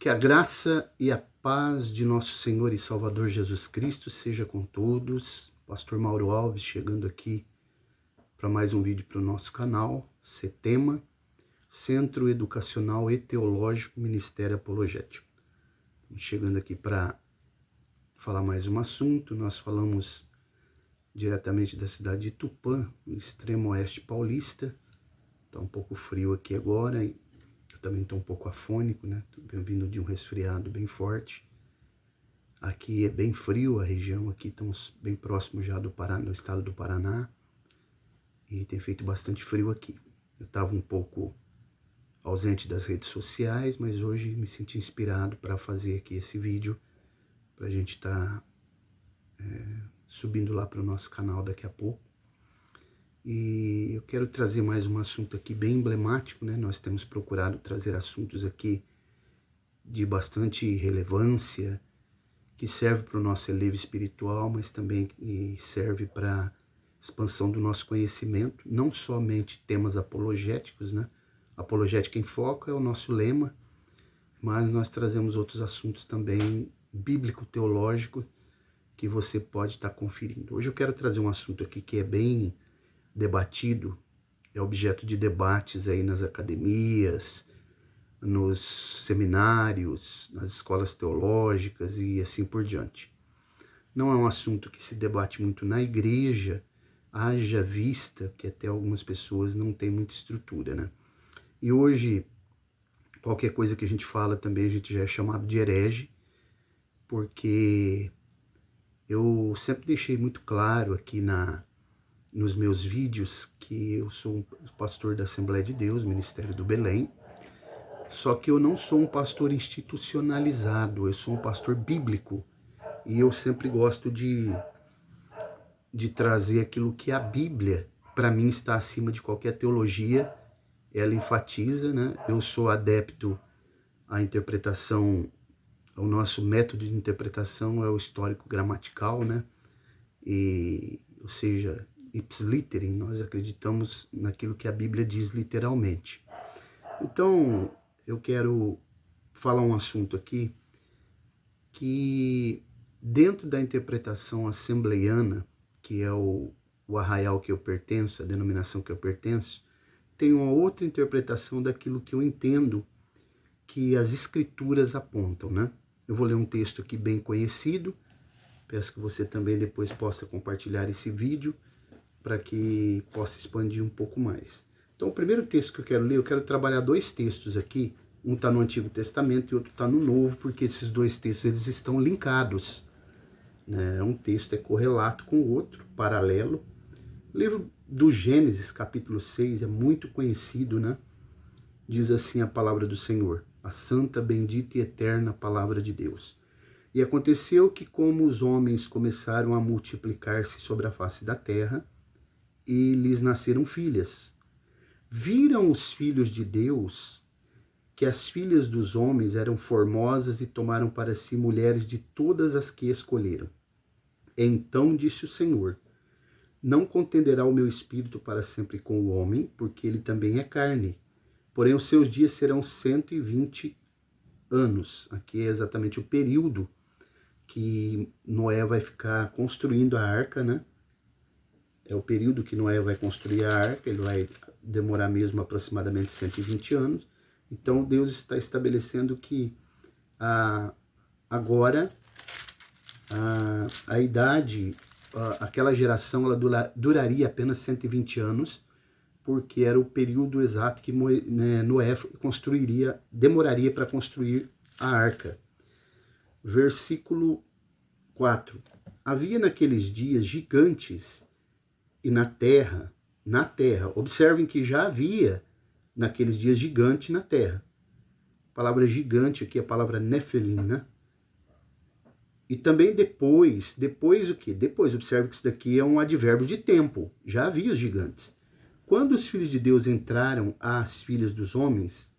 Que a graça e a paz de nosso Senhor e Salvador Jesus Cristo seja com todos. Pastor Mauro Alves chegando aqui para mais um vídeo para o nosso canal, CETEMA, Centro Educacional e Teológico Ministério Apologético. Chegando aqui para falar mais um assunto. Nós falamos diretamente da cidade de Tupã, no extremo oeste paulista. Está um pouco frio aqui agora. Eu também estou um pouco afônico, né? Estou vindo de um resfriado bem forte. Aqui é bem frio a região, aqui estamos bem próximo já do Paraná, do estado do Paraná. E tem feito bastante frio aqui. Eu estava um pouco ausente das redes sociais, mas hoje me senti inspirado para fazer aqui esse vídeo, para a gente estar subindo lá para o nosso canal daqui a pouco. E eu quero trazer mais um assunto aqui bem emblemático, né? Nós temos procurado trazer assuntos aqui de bastante relevância, que serve para o nosso elevo espiritual, mas também serve para expansão do nosso conhecimento, não somente temas apologéticos, né? Apologética em Foco é o nosso lema, mas nós trazemos outros assuntos também bíblico-teológico que você pode estar conferindo. Hoje eu quero trazer um assunto aqui que é bem debatido, é objeto de debates aí nas academias, nos seminários, nas escolas teológicas e assim por diante. Não é um assunto que se debate muito na igreja, haja vista que até algumas pessoas não têm muita estrutura, né? E hoje, qualquer coisa que a gente fala também a gente já é chamado de herege, porque eu sempre deixei muito claro aqui nos meus vídeos que eu sou um pastor da Assembleia de Deus, Ministério do Belém, só que eu não sou um pastor institucionalizado, eu sou um pastor bíblico, e eu sempre gosto de trazer aquilo que a Bíblia, para mim, está acima de qualquer teologia, ela enfatiza, né? Eu sou adepto à interpretação, o nosso método de interpretação é o histórico-gramatical, né? Ou seja, ipsiliterim, nós acreditamos naquilo que a Bíblia diz literalmente. Então, eu quero falar um assunto aqui que, dentro da interpretação assembleiana, que é o arraial que eu pertenço, a denominação que eu pertenço, tem uma outra interpretação daquilo que eu entendo que as escrituras apontam, né? Eu vou ler um texto aqui bem conhecido, peço que você também depois possa compartilhar esse vídeo para que possa expandir um pouco mais. Então, o primeiro texto que eu quero ler, eu quero trabalhar dois textos aqui, um está no Antigo Testamento e outro está no Novo, porque esses dois textos eles estão linkados, né? Um texto é correlato com o outro, paralelo. O livro do Gênesis, capítulo 6, é muito conhecido, né? Diz assim a palavra do Senhor, a santa, bendita e eterna palavra de Deus. E aconteceu que, como os homens começaram a multiplicar-se sobre a face da terra, e lhes nasceram filhas, viram os filhos de Deus que as filhas dos homens eram formosas e tomaram para si mulheres de todas as que escolheram. Então disse o Senhor, não contenderá o meu espírito para sempre com o homem, porque ele também é carne. Porém, os seus dias serão 120 anos. Aqui é exatamente o período que Noé vai ficar construindo a arca, né? É o período que Noé vai construir a arca, ele vai demorar mesmo aproximadamente 120 anos. Então, Deus está estabelecendo que agora a idade, aquela geração, ela duraria apenas 120 anos, porque era o período exato que Noé demoraria para construir a arca. Versículo 4. Havia naqueles dias gigantes e na terra, observem que já havia naqueles dias gigante na terra. A palavra gigante aqui é a palavra Nephilim, né? E também depois o quê? Depois, observe que isso daqui é um advérbio de tempo. Já havia os gigantes. Quando os filhos de Deus entraram às filhas dos homens,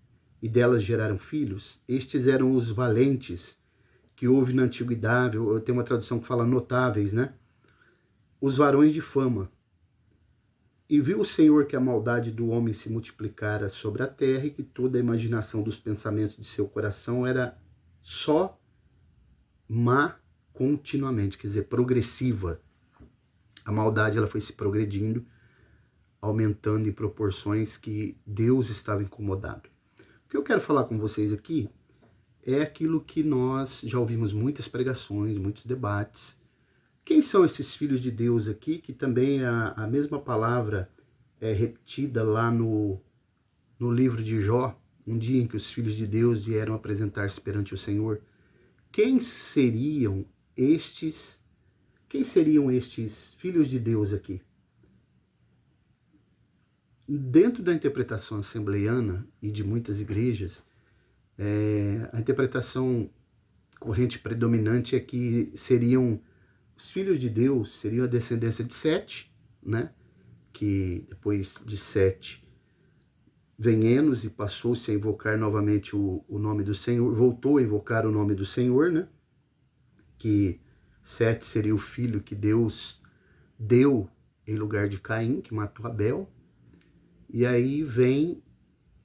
e delas geraram filhos, estes eram os valentes, que houve na antiguidade, tem uma tradução que fala notáveis, né? Os varões de fama. E viu o Senhor que a maldade do homem se multiplicara sobre a terra, e que toda a imaginação dos pensamentos de seu coração era só má continuamente, quer dizer, progressiva. A maldade ela foi se progredindo, aumentando em proporções que Deus estava incomodado. O que eu quero falar com vocês aqui é aquilo que nós já ouvimos muitas pregações, muitos debates. Quem são esses filhos de Deus aqui, que também a mesma palavra é repetida lá no livro de Jó, um dia em que os filhos de Deus vieram apresentar-se perante o Senhor? Quem seriam estes filhos de Deus aqui? Dentro da interpretação assembleiana e de muitas igrejas, a interpretação corrente predominante é que seriam os filhos de Deus, seriam a descendência de Sete, né? Que depois de Sete vem Enos e passou-se a invocar novamente o nome do Senhor, voltou a invocar o nome do Senhor, né? Que Sete seria o filho que Deus deu em lugar de Caim, que matou Abel. E aí vem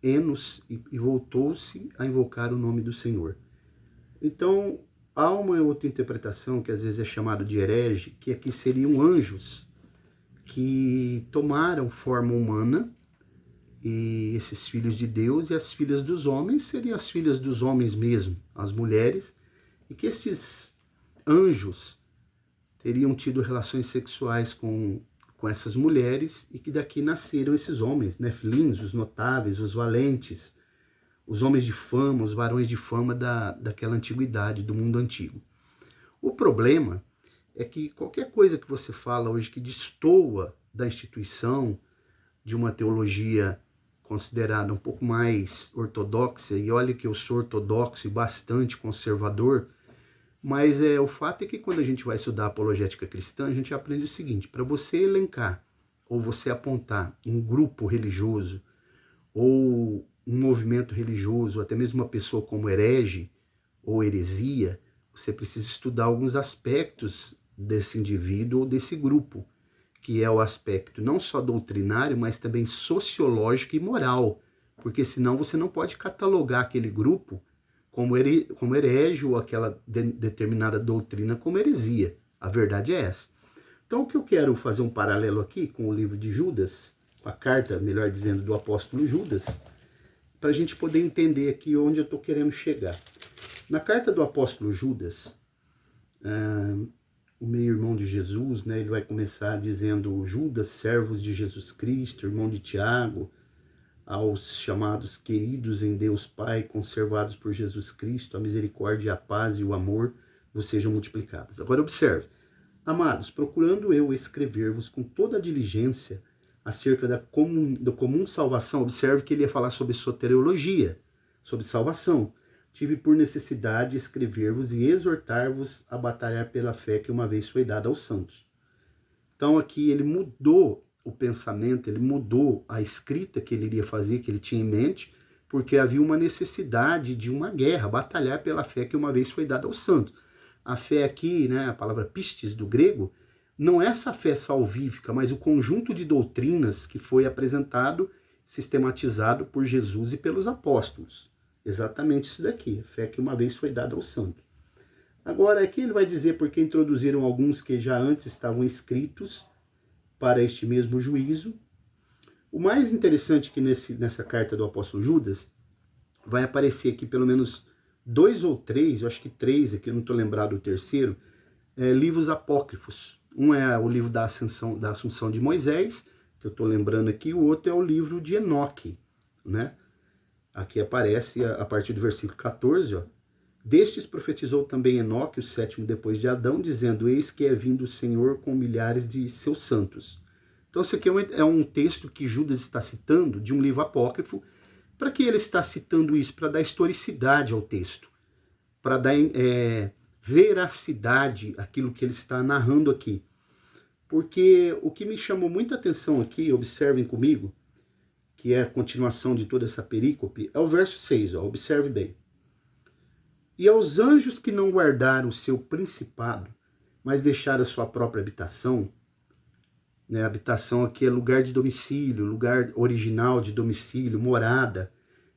Enos e voltou-se a invocar o nome do Senhor. Então, há uma outra interpretação, que às vezes é chamado de herege, que aqui seriam anjos que tomaram forma humana, e esses filhos de Deus, e as filhas dos homens seriam as filhas dos homens mesmo, as mulheres, e que esses anjos teriam tido relações sexuais com essas mulheres, e que daqui nasceram esses homens, nefilins, os notáveis, os valentes, os homens de fama, os varões de fama daquela antiguidade, do mundo antigo. O problema é que qualquer coisa que você fala hoje que destoa da instituição, de uma teologia considerada um pouco mais ortodoxa, e olha que eu sou ortodoxo e bastante conservador, mas o fato é que quando a gente vai estudar apologética cristã, a gente aprende o seguinte: para você elencar ou você apontar um grupo religioso ou um movimento religioso, ou até mesmo uma pessoa como herege ou heresia, você precisa estudar alguns aspectos desse indivíduo ou desse grupo, que é o aspecto não só doutrinário, mas também sociológico e moral, porque senão você não pode catalogar aquele grupo como herege ou aquela determinada doutrina como heresia. A verdade é essa. Então, o que eu quero fazer um paralelo aqui com o livro de Judas, com a carta, melhor dizendo, do apóstolo Judas, para a gente poder entender aqui onde eu estou querendo chegar. Na carta do apóstolo Judas, o meio-irmão de Jesus, né, ele vai começar dizendo: Judas, servos de Jesus Cristo, irmão de Tiago, aos chamados queridos em Deus Pai, conservados por Jesus Cristo, a misericórdia, a paz e o amor vos sejam multiplicados. Agora observe: amados, procurando eu escrever-vos com toda a diligência acerca da comum salvação. Observe que ele ia falar sobre soteriologia, sobre salvação. Tive por necessidade escrever-vos e exortar-vos a batalhar pela fé que uma vez foi dada aos santos. Então aqui ele mudou o pensamento, ele mudou a escrita que ele iria fazer, que ele tinha em mente, porque havia uma necessidade de uma guerra, batalhar pela fé que uma vez foi dada aos santos. A fé aqui, né, a palavra pistis do grego, não é essa fé salvífica, mas o conjunto de doutrinas que foi apresentado, sistematizado por Jesus e pelos apóstolos. Exatamente isso daqui, a fé que uma vez foi dada aos santos. Agora, aqui ele vai dizer porque introduziram alguns que já antes estavam escritos para este mesmo juízo. O mais interessante que nessa carta do apóstolo Judas, vai aparecer aqui pelo menos 2 ou 3, eu acho que 3 aqui, eu não estou lembrado do terceiro, livros apócrifos. Um é o livro da Assunção de Moisés, que eu estou lembrando aqui, o outro é o livro de Enoque, né? Aqui aparece a partir do versículo 14, ó. Destes profetizou também Enoque, o 7º depois de Adão, dizendo: eis que é vindo o Senhor com milhares de seus santos. Então isso aqui é um texto que Judas está citando de um livro apócrifo. Para que ele está citando isso? Para dar historicidade ao texto, para dar veracidade àquilo que ele está narrando aqui. Porque o que me chamou muita atenção aqui, observem comigo, que é a continuação de toda essa perícope, é o verso 6, ó, observe bem. E aos anjos que não guardaram o seu principado, mas deixaram a sua própria habitação, né? Habitação aqui é lugar de domicílio, lugar original de domicílio, morada.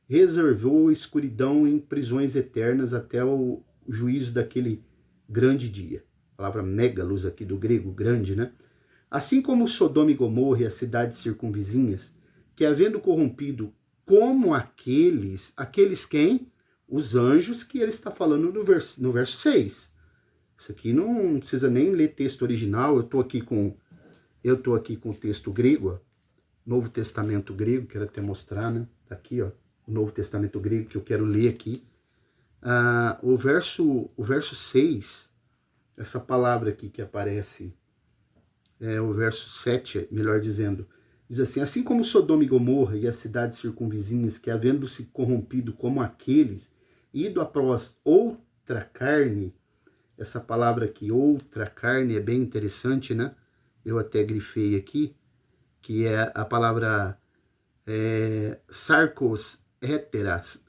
reservou escuridão em prisões eternas até o juízo daquele grande dia. A palavra megalos aqui do grego, grande, né? Assim como Sodoma e Gomorra e as cidades circunvizinhas, que havendo corrompido como aqueles quem? Os anjos, que ele está falando no verso 6. Isso aqui não precisa nem ler texto original, eu estou aqui com o texto grego, ó, Novo Testamento grego, quero até mostrar, né? Tá aqui, ó, o Novo Testamento grego que eu quero ler aqui. O verso 6, essa palavra aqui que aparece, o verso 7, melhor dizendo, diz assim: assim como Sodoma e Gomorra e as cidades circunvizinhas, que havendo se corrompido como aqueles, ido após outra carne. Essa palavra aqui, outra carne, é bem interessante, né? Eu até grifei aqui, que é a palavra sarcos heteras,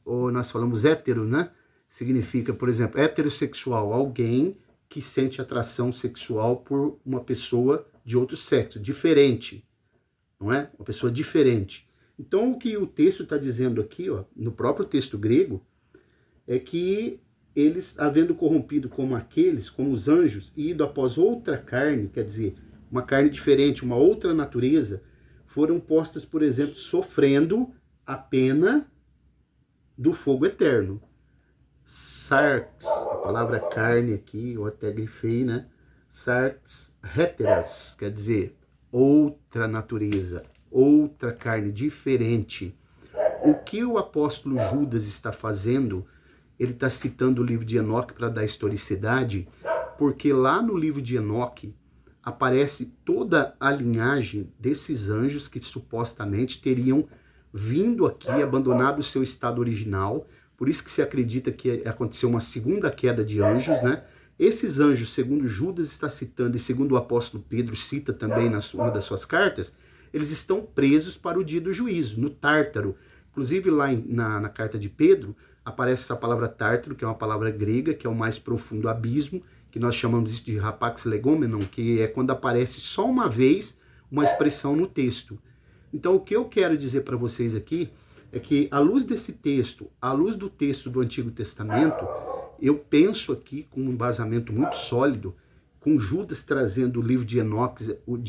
ou nós falamos hétero, né? Significa, por exemplo, heterossexual, alguém que sente atração sexual por uma pessoa de outro sexo, diferente, não é? Uma pessoa diferente. Então, o que o texto está dizendo aqui, ó, no próprio texto grego, é que eles, havendo corrompido como aqueles, como os anjos, e ido após outra carne, quer dizer, uma carne diferente, uma outra natureza, foram postas, por exemplo, sofrendo a pena do fogo eterno. Sarx, a palavra carne aqui, eu até grifei, né? Sarx heteras, quer dizer, outra natureza, outra carne, diferente. O que o apóstolo Judas está fazendo, ele está citando o livro de Enoque para dar historicidade, porque lá no livro de Enoque aparece toda a linhagem desses anjos que supostamente teriam vindo aqui, abandonado o seu estado original. Por isso que se acredita que aconteceu uma segunda queda de anjos, né? Esses anjos, segundo Judas está citando e segundo o apóstolo Pedro cita também uma das suas cartas, eles estão presos para o dia do juízo, no Tártaro. Inclusive lá na carta de Pedro aparece essa palavra Tártaro, que é uma palavra grega, que é o mais profundo abismo, que nós chamamos isso de rapax legomenon, que é quando aparece só uma vez uma expressão no texto. Então o que eu quero dizer para vocês aqui é que, à luz desse texto, à luz do texto do Antigo Testamento, eu penso aqui com um embasamento muito sólido, com Judas trazendo o livro de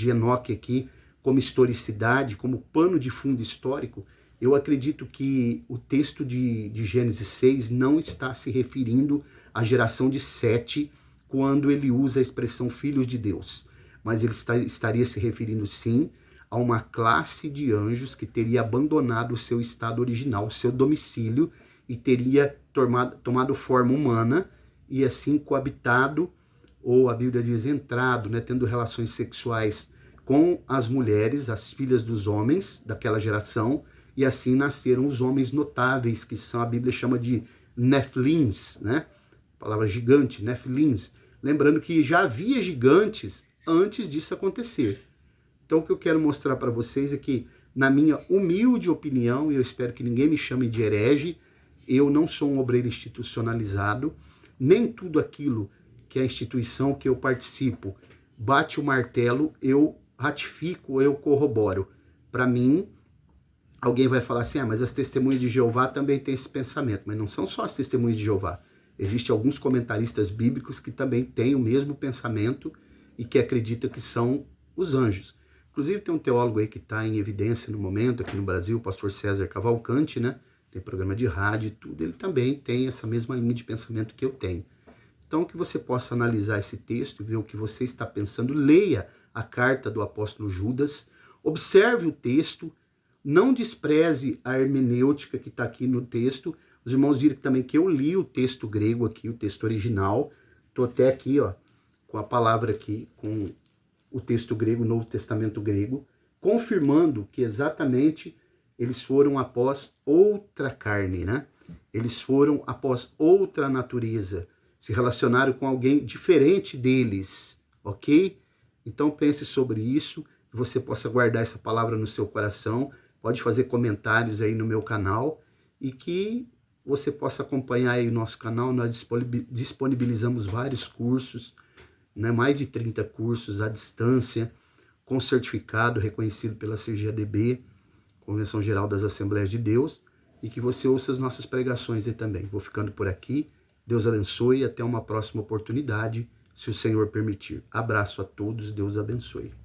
Enoque aqui como historicidade, como pano de fundo histórico. Eu acredito que o texto de Gênesis 6 não está se referindo à geração de Sete, quando ele usa a expressão filhos de Deus, mas ele estaria se referindo sim a uma classe de anjos que teria abandonado o seu estado original, o seu domicílio, e teria tomado forma humana e assim coabitado, ou a Bíblia diz entrado, né, tendo relações sexuais com as mulheres, as filhas dos homens daquela geração, e assim nasceram os homens notáveis, que são, a Bíblia chama de Nephilims, né? Palavra gigante, Nephilims. Lembrando que já havia gigantes antes disso acontecer. Então o que eu quero mostrar para vocês é que, na minha humilde opinião, e eu espero que ninguém me chame de herege, eu não sou um obreiro institucionalizado, nem tudo aquilo que a instituição que eu participo bate o martelo, eu ratifico, eu corroboro. Para mim, alguém vai falar assim, mas as testemunhas de Jeová também têm esse pensamento. Mas não são só as testemunhas de Jeová. Existem alguns comentaristas bíblicos que também têm o mesmo pensamento e que acreditam que são os anjos. Inclusive tem um teólogo aí que está em evidência no momento aqui no Brasil, o pastor César Cavalcante, né? Tem programa de rádio e tudo. Ele também tem essa mesma linha de pensamento que eu tenho. Então que você possa analisar esse texto, ver o que você está pensando, leia a carta do apóstolo Judas, observe o texto, não despreze a hermenêutica que está aqui no texto. Os irmãos viram também que eu li o texto grego aqui, o texto original. Estou até aqui, ó, com a palavra aqui, com o texto grego, o Novo Testamento grego, confirmando que exatamente eles foram após outra carne, né? Eles foram após outra natureza, se relacionaram com alguém diferente deles, ok? Então pense sobre isso, que você possa guardar essa palavra no seu coração, pode fazer comentários aí no meu canal e que você possa acompanhar aí o nosso canal. Nós disponibilizamos vários cursos, né, mais de 30 cursos à distância, com certificado reconhecido pela CGADB, Convenção Geral das Assembleias de Deus, e que você ouça as nossas pregações aí também. Vou ficando por aqui. Deus abençoe e até uma próxima oportunidade, se o Senhor permitir. Abraço a todos, Deus abençoe.